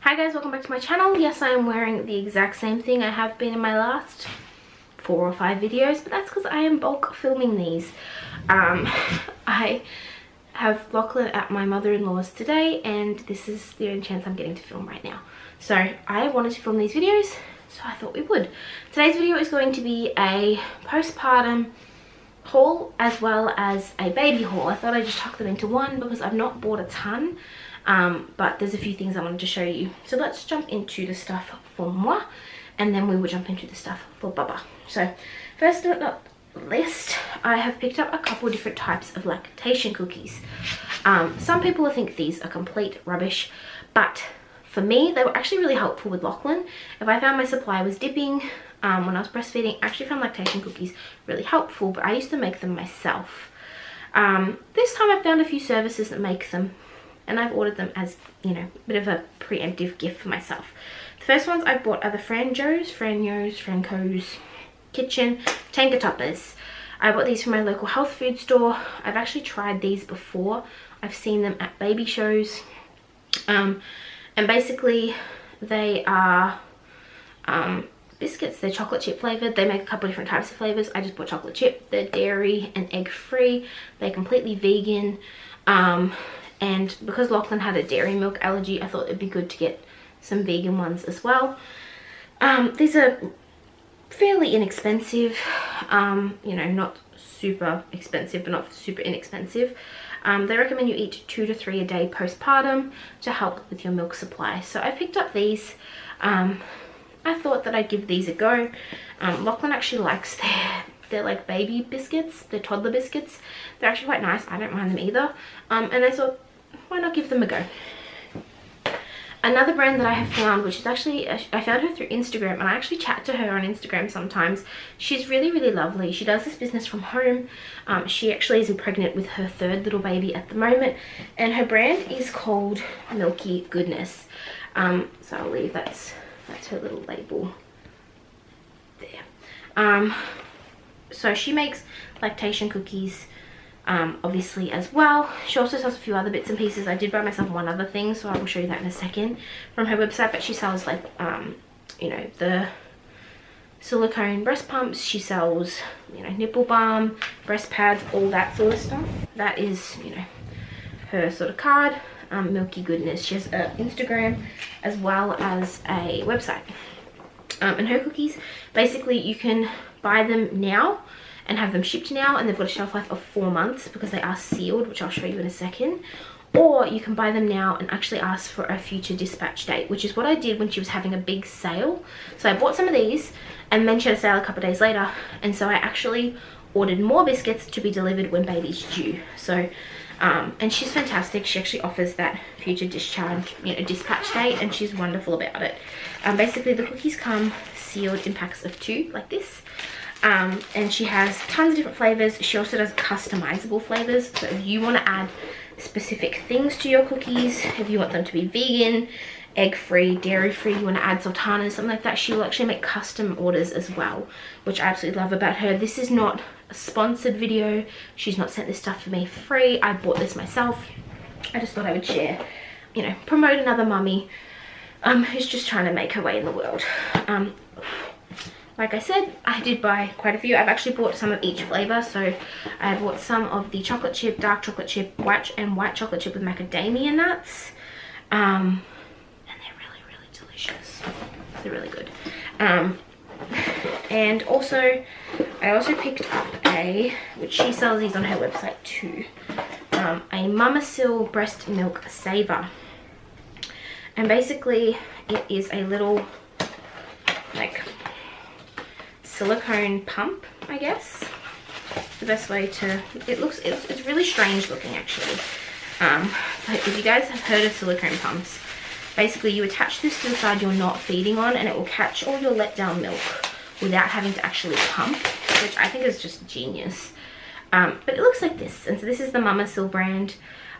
Hi guys, welcome back to my channel. Yes, I am wearing the exact same thing I have been in my last 4 or 5 videos, but that's because I am bulk filming these. I have Lachlan at my mother-in-law's today, and this is the only chance I'm getting to film right now. So I wanted to film these videos, so I thought we would. Today's video is going to be a postpartum haul as well as a baby haul. I thought I'd just tuck them into one because I've not bought a ton. But there's a few things I wanted to show you. So let's jump into the stuff for moi, and then we will jump into the stuff for Baba. So first on the list, I have picked up a couple different types of lactation cookies. Some people think these are complete rubbish, but for me, they were actually really helpful with Lachlan. If I found my supply was dipping when I was breastfeeding, I actually found lactation cookies really helpful, but I used to make them myself. This time I found a few services that make them, and I've ordered them as, you know, a bit of a preemptive gift for myself. The first ones I bought are the Franco's Kitchen Tanker Toppers. I bought these from my local health food store. I've actually tried these before. I've seen them at baby shows. And basically they are biscuits. They're chocolate chip flavored. They make a couple different types of flavors. I just bought chocolate chip. They're dairy and egg free. They're completely vegan. And because Lachlan had a dairy milk allergy, I thought it'd be good to get some vegan ones as well. These are fairly inexpensive, you know, not super expensive but not super inexpensive. They recommend you eat 2 to 3 a day postpartum to help with your milk supply. So I picked up these. I thought that I'd give these a go. Lachlan actually likes they're like baby biscuits, they're toddler biscuits. They're actually quite nice. I don't mind them either. And I thought, why not give them a go? Another brand that I have found, which is actually, I found her through Instagram, and I actually chat to her on Instagram sometimes. She's really, really lovely. She does this business from home. She actually is pregnant with her 3rd little baby at the moment, and her brand is called Milky Goodness. So I'll leave that's her little label there. So she makes lactation cookies, obviously, as well. She also sells a few other bits and pieces. I did buy myself one other thing, so I will show you that in a second from her website. But she sells, like, you know, the silicone breast pumps. She sells, you know, nipple balm, breast pads, all that sort of stuff. That is, you know, her sort of card. Milky Goodness. She has an Instagram as well as a website. And her cookies, basically, you can buy them now and have them shipped now, and they've got a shelf life of 4 months because they are sealed, which I'll show you in a second. Or you can buy them now and actually ask for a future dispatch date, which is what I did when she was having a big sale. So I bought some of these, and then she had a sale a couple of days later, and so I actually ordered more biscuits to be delivered when baby's due. So and she's fantastic. She actually offers that future discharge, you know, dispatch date, and she's wonderful about it. Basically the cookies come sealed in packs of 2 like this. And she has tons of different flavors. She also does customizable flavors. So if you want to add specific things to your cookies, if you want them to be vegan, egg-free, dairy-free, you want to add sultanas, something like that, she will actually make custom orders as well, which I absolutely love about her. This is not a sponsored video. She's not sent this stuff for me free. I bought this myself. I just thought I would share, you know, promote another mummy who's just trying to make her way in the world. Like I said, I did buy quite a few. I've actually bought some of each flavor. So I bought some of the chocolate chip, dark chocolate chip, white chocolate chip with macadamia nuts. And they're really, really delicious. They're really good. And also, I also picked up which she sells these on her website too, a Mamasil breast milk saver. And basically it is a little, like, silicone pump, I guess. The best way to, it's really strange looking actually. But if you guys have heard of silicone pumps, basically you attach this to the side you're not feeding on, and it will catch all your let down milk without having to actually pump, which I think is just genius. But it looks like this, and so this is the Mamasil brand,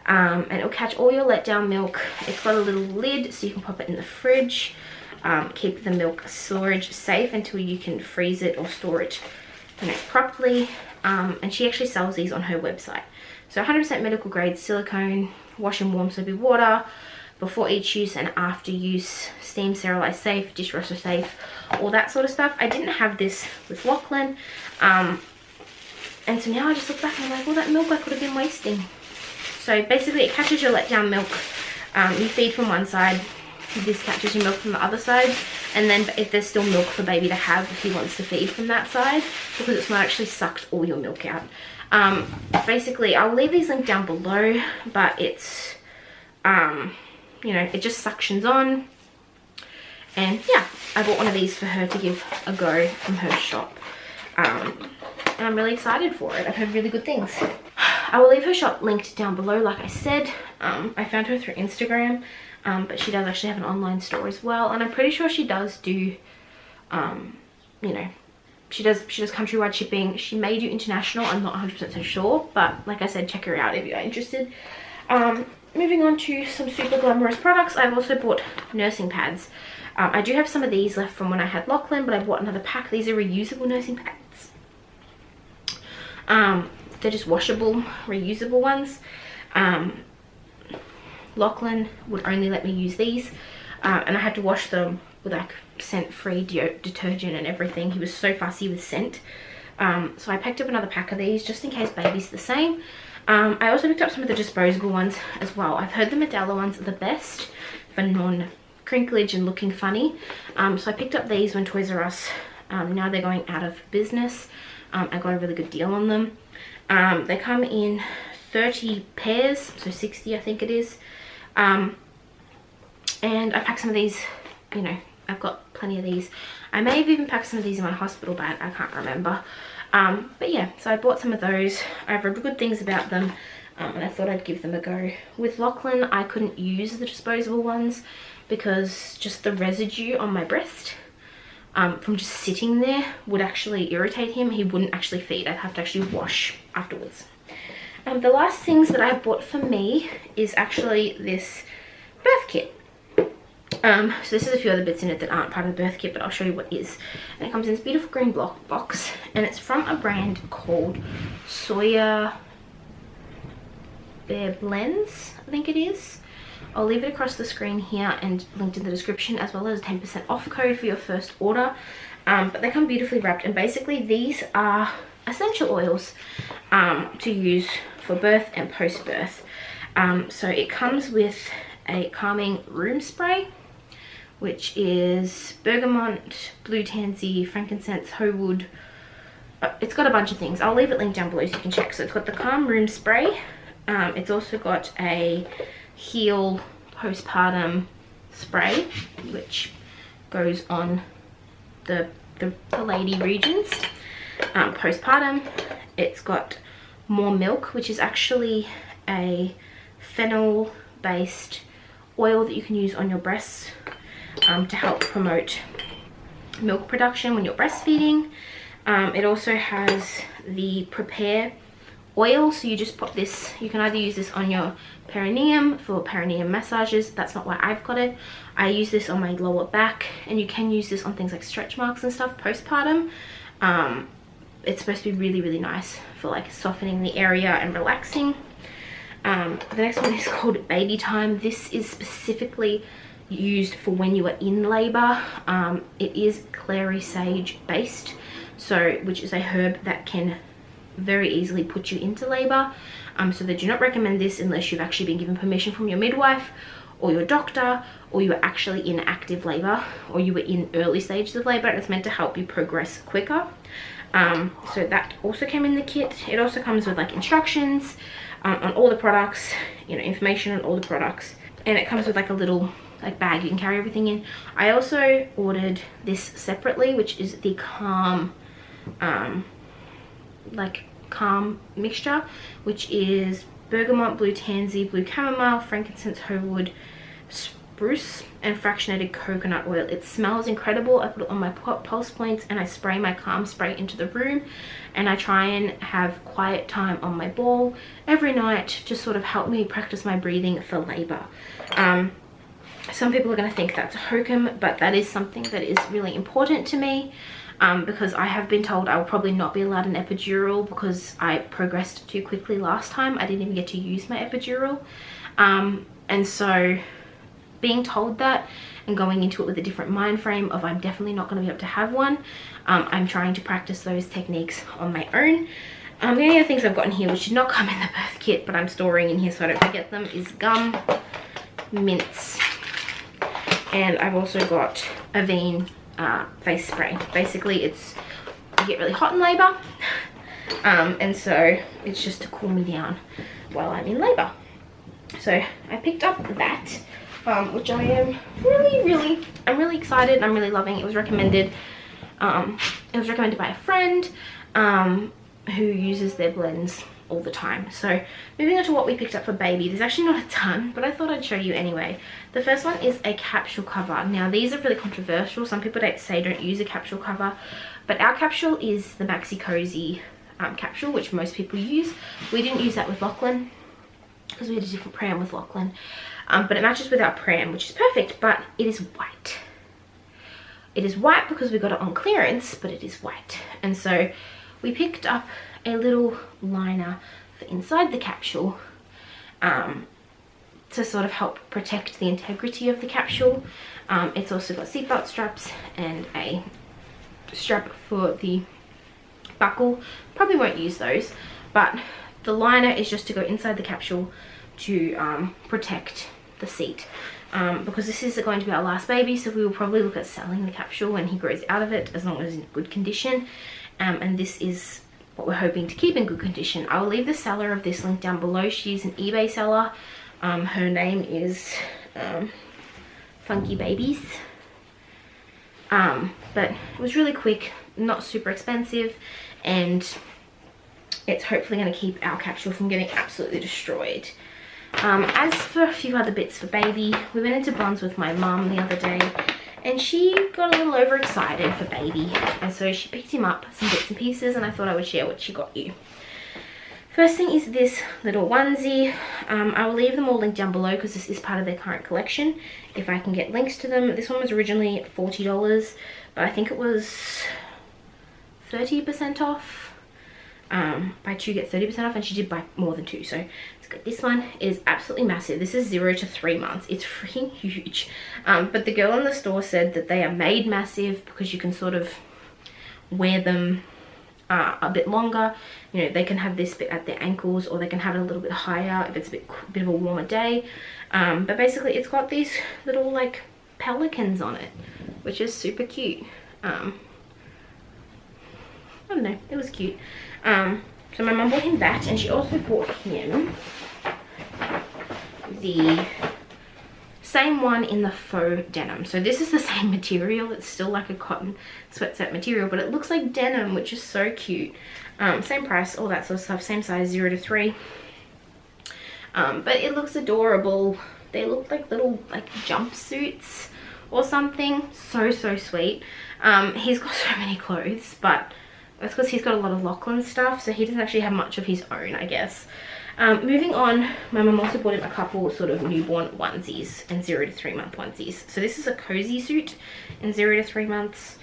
and it will catch all your let down milk. It's got a little lid so you can pop it in the fridge. Keep the milk storage safe until you can freeze it or store it, you know, properly. And she actually sells these on her website. So 100% medical grade silicone, wash and warm soapy water, before each use and after use, steam sterilize safe, dishwasher safe, all that sort of stuff. I didn't have this with Lachlan, and so now I just look back and I'm like, well, that milk I could have been wasting. So basically it catches your letdown milk. You feed from one side, this catches your milk from the other side, and then if there's still milk for baby to have if he wants to feed from that side, because it's not actually sucked all your milk out. Basically I'll leave these linked down below, but it's you know, it just suctions on, and yeah, I bought one of these for her to give a go from her shop, and I'm really excited for it. I've heard really good things. I will leave her shop linked down below, like I said. I found her through Instagram, but she does actually have an online store as well, and I'm pretty sure she does do, you know, she does countrywide shipping. She may do international, I'm not 100% sure, but like I said, check her out if you're interested. Moving on to some super glamorous products, I've also bought nursing pads. I do have some of these left from when I had Lachlan, but I bought another pack. These are reusable nursing pads. They're just washable, reusable ones. Lachlan would only let me use these, and I had to wash them with like scent-free detergent and everything. He was so fussy with scent. So I picked up another pack of these just in case baby's the same. I also picked up some of the disposable ones as well. I've heard the Medela ones are the best for non-crinklage and looking funny. So I picked up these when Toys R Us, now they're going out of business. I got a really good deal on them. They come in 30 pairs, so 60 I think it is. And I packed some of these, you know, I've got plenty of these. I may have even packed some of these in my hospital bag, I can't remember. But yeah, so I bought some of those. I've read good things about them, and I thought I'd give them a go. With Lachlan, I couldn't use the disposable ones because just the residue on my breast from just sitting there would actually irritate him. He wouldn't actually feed. I'd have to actually wash afterwards. The last things that I bought for me is actually this birth kit. So this is a few other bits in it that aren't part of the birth kit, but I'll show you what is. And it comes in this beautiful green block box, and it's from a brand called Soya Bear Blends, I think it is. I'll leave it across the screen here and linked in the description, as well as a 10% off code for your first order. But they come beautifully wrapped, and basically these are essential oils to use for birth and post-birth. So it comes with a calming room spray, which is bergamot, blue tansy, frankincense, hoe wood. It's got a bunch of things. I'll leave it linked down below so you can check. So it's got the calm room spray. It's also got a heal postpartum spray, which goes on the lady regions. Postpartum, it's got more milk, which is actually a fennel based oil that you can use on your breasts to help promote milk production when you're breastfeeding. It also has the prepare oil, so you just put this, you can either use this on your perineum for perineum massages. That's not why I've got it. I use this on my lower back, and you can use this on things like stretch marks and stuff postpartum. It's supposed to be really, really nice for like softening the area and relaxing. The next one is called Baby Time. This is specifically used for when you are in labor. It is clary sage based, so which is a herb that can very easily put you into labor. So they do not recommend this unless you've actually been given permission from your midwife or your doctor, or you are actually in active labor, or you were in early stages of labor, and it's meant to help you progress quicker. So that also came in the kit. It also comes with like instructions on all the products, you know, information on all the products, and it comes with like a little like bag you can carry everything in. I also ordered this separately, which is the calm calm mixture, which is bergamot, blue tansy, blue chamomile, frankincense, hoe wood, spruce, and fractionated coconut oil. It smells incredible. I put it on my pulse points, and I spray my calm spray into the room, and I try and have quiet time on my ball every night to sort of help me practice my breathing for labor. Some people are going to think that's a hokum, but that is something that is really important to me, because I have been told I will probably not be allowed an epidural because I progressed too quickly last time. I didn't even get to use my epidural, and so being told that and going into it with a different mind frame of I'm definitely not going to be able to have one. I'm trying to practice those techniques on my own. The only other things I've got in here, which did not come in the birth kit, but I'm storing in here so I don't forget them, is gum, mints, and I've also got Avene face spray. Basically, it's, I get really hot in labor, and so it's just to cool me down while I'm in labor. So I picked up that, which I am I'm really excited and I'm really loving. It was recommended by a friend who uses their blends all the time. So moving on to what we picked up for baby, there's actually not a ton, but I thought I'd show you anyway. The first one is a capsule cover. Now these are really controversial. Some people say don't use a capsule cover, but our capsule is the Maxi Cozy capsule, which most people use. We didn't use that with Lachlan because we had a different pram with Lachlan, but it matches with our pram, which is perfect, but it is white. It is white because we got it on clearance, but it is white. And so we picked up a little liner for inside the capsule to sort of help protect the integrity of the capsule. It's also got seatbelt straps and a strap for the buckle. Probably won't use those, but the liner is just to go inside the capsule to protect the seat. Because this is going to be our last baby, so we will probably look at selling the capsule when he grows out of it, as long as it's in good condition. And this is what we're hoping to keep in good condition. I will leave the seller of this link down below. She's an eBay seller. Her name is Funky Babies. But it was really quick, not super expensive, and it's hopefully going to keep our capsule from getting absolutely destroyed. As for a few other bits for baby, we went into Bonds with my mum the other day, and she got a little overexcited for baby, and so she picked him up some bits and pieces, and I thought I would share what she got you. First thing is this little onesie. I will leave them all linked down below because this is part of their current collection, if I can get links to them. This one was originally $40, but I think it was 30% off. Buy 2 get 30% off, and she did buy more than 2, so it's good. This one is absolutely massive. This is 0 to 3 months. It's freaking huge. But the girl in the store said that they are made massive because you can sort of wear them a bit longer. You know, they can have this bit at their ankles, or they can have it a little bit higher if it's a bit of a warmer day. But basically it's got these little like pelicans on it, which is super cute. I don't know, it was cute. So my mum bought him that, and she also bought him the same one in the faux denim. So this is the same material. It's still like a cotton sweatset material, but it looks like denim, which is so cute. Same price, all that sort of stuff, same size, 0 to 3. But it looks adorable. They look like little like jumpsuits or something. So sweet. He's got so many clothes, but that's because he's got a lot of Lachlan stuff, so he doesn't actually have much of his own, I guess. Moving on, my mum also bought him a couple sort of newborn onesies and 0 to 3 month onesies. So this is a cozy suit in 0 to 3 months.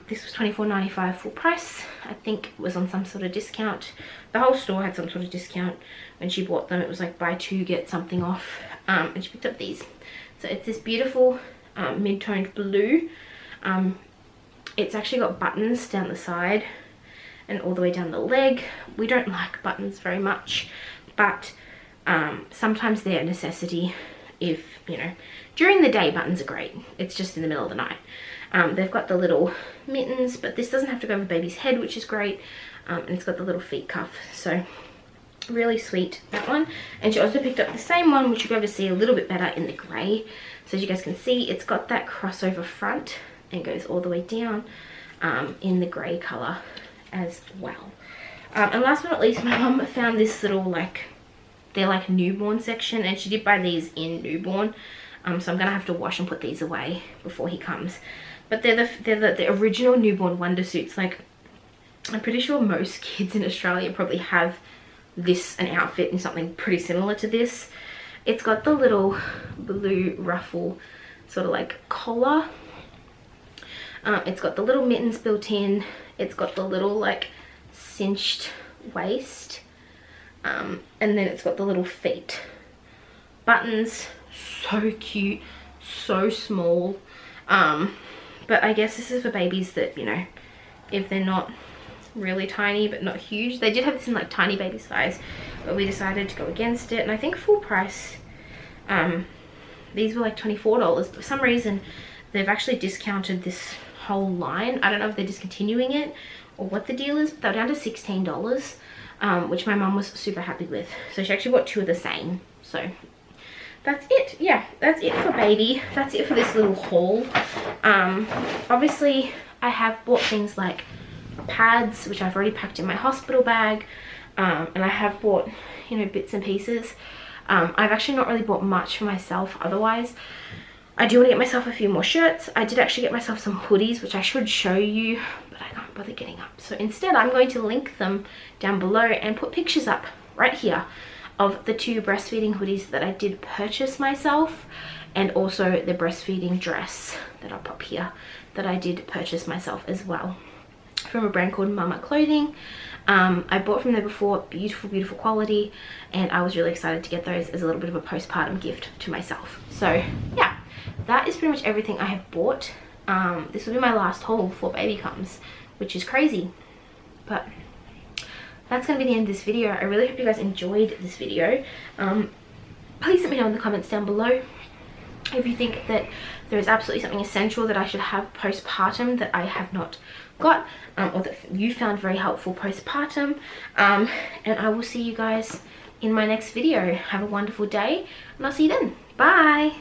This was $24.95 full price. I think it was on some sort of discount. The whole store had some sort of discount when she bought them. It was like buy 2 get something off, and she picked up these. So it's this beautiful mid-toned blue. It's actually got buttons down the side and all the way down the leg. We don't like buttons very much, but sometimes they're a necessity. If, you know, during the day buttons are great. It's just in the middle of the night. They've got the little mittens, but this doesn't have to go over baby's head, which is great. And it's got the little feet cuff, so really sweet, that one. And she also picked up the same one, which you'll be able to see a little bit better in the grey. So as you guys can see, it's got that crossover front and goes all the way down in the grey colour as well. And last but not least, my mum found this little like, they're like newborn section, and she did buy these in newborn. So I'm gonna have to wash and put these away before he comes. But they're the original newborn wonder suits. Like, I'm pretty sure most kids in Australia probably have an outfit and something pretty similar to this. It's got the little blue ruffle sort of like collar. It's got the little mittens built in. It's got the little like cinched waist. And then it's got the little feet. Buttons, so cute, so small. But I guess this is for babies that, you know, if they're not really tiny but not huge. They did have this in like tiny baby size, but we decided to go against it, and I think full price, these were like $24. For some reason they've actually discounted this whole line. I don't know if they're discontinuing it or what the deal is, but they're down to $16, which my mum was super happy with. So she actually bought 2 of the same. So that's it. Yeah, that's it for baby. That's it for this little haul. Obviously I have bought things like pads, which I've already packed in my hospital bag, and I have bought, you know, bits and pieces. I've actually not really bought much for myself otherwise. I do want to get myself a few more shirts. I did actually get myself some hoodies, which I should show you, but I can't bother getting up. So instead I'm going to link them down below and put pictures up right here of the 2 breastfeeding hoodies that I did purchase myself, and also the breastfeeding dress that I'll pop here that I did purchase myself as well, from a brand called Mama Clothing. I bought from there before, beautiful quality, and I was really excited to get those as a little bit of a postpartum gift to myself. So yeah, that is pretty much everything I have bought. This will be my last haul before baby comes, which is crazy, but that's gonna be the end of this video. I really hope you guys enjoyed this video. Please let me know in the comments down below if you think that there is absolutely something essential that I should have postpartum that I have not got, or that you found very helpful postpartum. And I will see you guys in my next video. Have a wonderful day, and I'll see you then. Bye.